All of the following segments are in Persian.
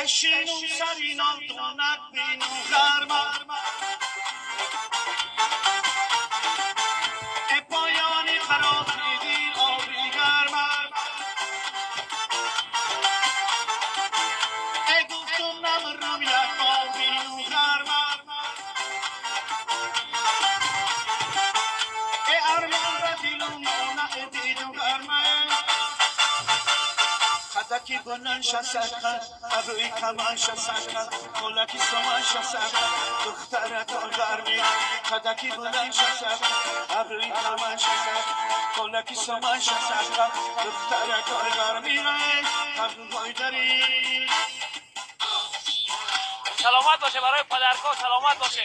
اشینو سرینال دونک بینو غرمم ای پایانی خراب میدی آبی گرمم ای گفتم نمرم یک آبی غرمم ای ارمان و دیلم نه دیدو غرمم خدکی بلند شسکن ابروی کمان شسکن کلکی سمان شسکن دختره تا گرمی خدکی بلند شسکن ابروی کمان شسکن کلکی سمان شسکن دختره تا گرمی قبل بایداری سلامت باشه برای پدرکا سلامت باشه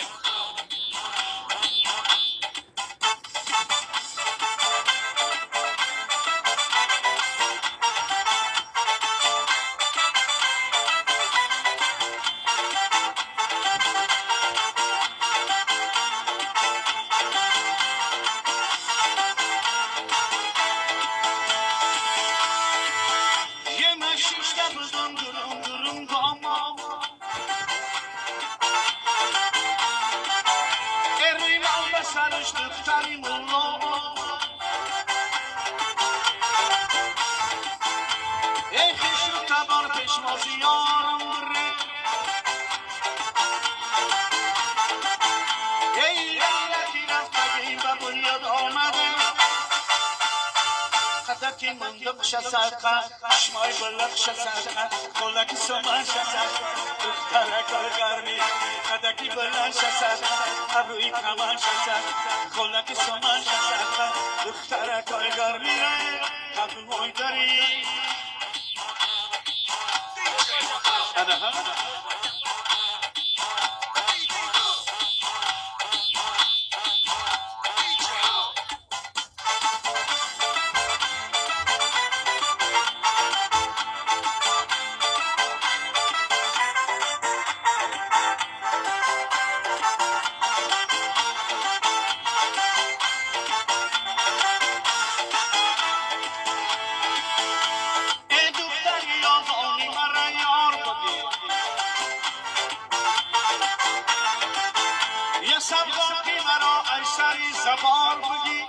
یه مشیشته بزن درم درم گامم روی مال به سرش دختری مولا ای خیش رو تبار پشمازی یارم بره ای لیلتی رفت بگیم و بنیاد آمده خدکی مندق شسکن شمای بلق شسکن کلکی سمان شسکن دخترک گرمی خدکی بلند شسکن ابروی کمان شسکن کلکی سمان شسکن دخترک گرمی قبل مایداری ای دختری آقانی مرا یار بگی یه سبقاتی مرا ای سری زبار بگی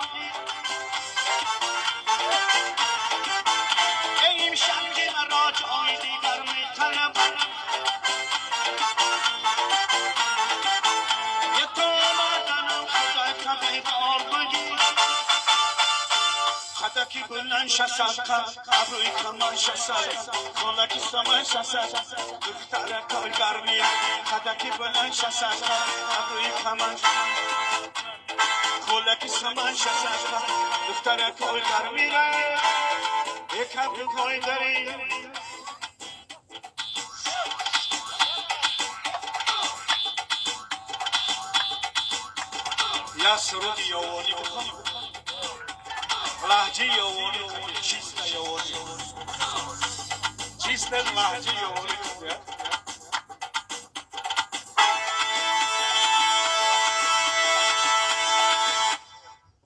ای این شنگی مرا جای دیگر می طلب یه تو آمدنم خدا کبه دار بگی خدکی بلند شسکن ابروی کمان شسکن کلکی سمان شسکن دختره کار گرمی خدکی بلند شسکن ابروی کمان کلکی سمان شسکن دختره کار گرمی یک کبه پای داری یا سرود یوانی بخون لحجه یوانی بخون چیست یوانی چیست لحجه یوانی بخون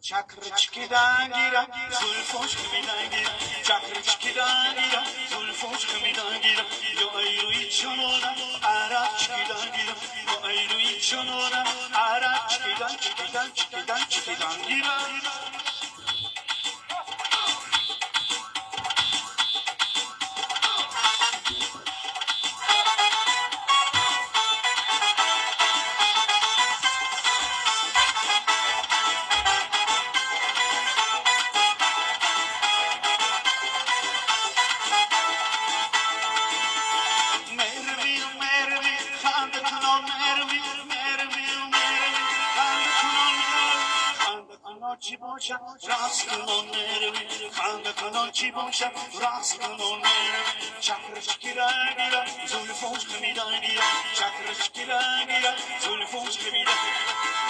چکرچکیدن گیرم زلفوش میدن گیرم چکرچکیدن گیرم زلفوش میدن گیرم یا ایروی چنونم عرق چکیدن گیرم یا ایروی چنونم عرق چکیدن گیرم چی باشم راست کنون میروی خنده کنون چی باشم راست کنون میروی چکرش گیرن گیرن زلفوش خمیدن گیرن چکرش گیرن گیرن زلفوش خمیدن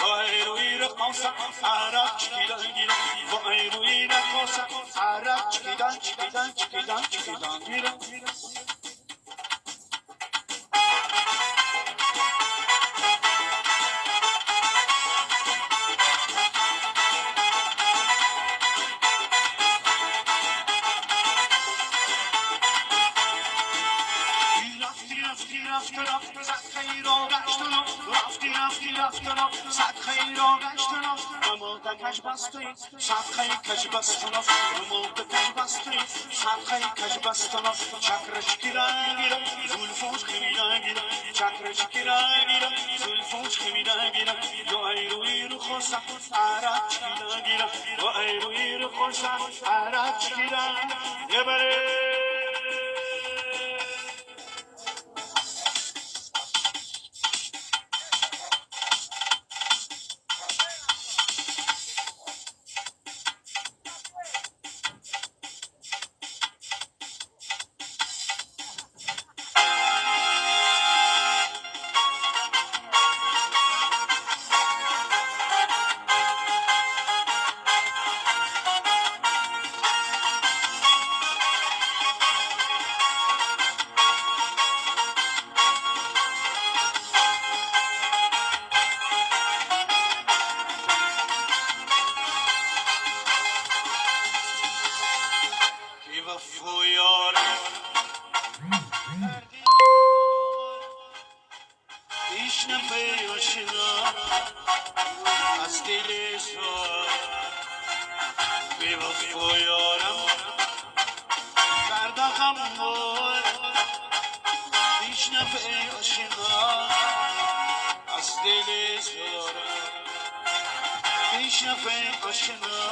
وای روی رقاصم عرق چکیدن گیرن وای روی رقاصم عرق چکیدن گیرن رفتنم صد خیر و گشتنم رفتنم صد خیر و گشتنم نمود کج بستوی صد خیر کج بستنم نمود کج بستوی صد خیر کج بستنم چکرش گیرم زلفوش خمیدگیرم چکرش گیرم زلفوش خمیدگیرم دو ایروی رو خوشم عرق گیرم دو ایروی رو خوشم عرق گیرم یه بره تشنه پیوشنا از دل سوال بی وفا یارم درد غم بود تشنه پیوشنا از دل سوال تشنه پیوشنا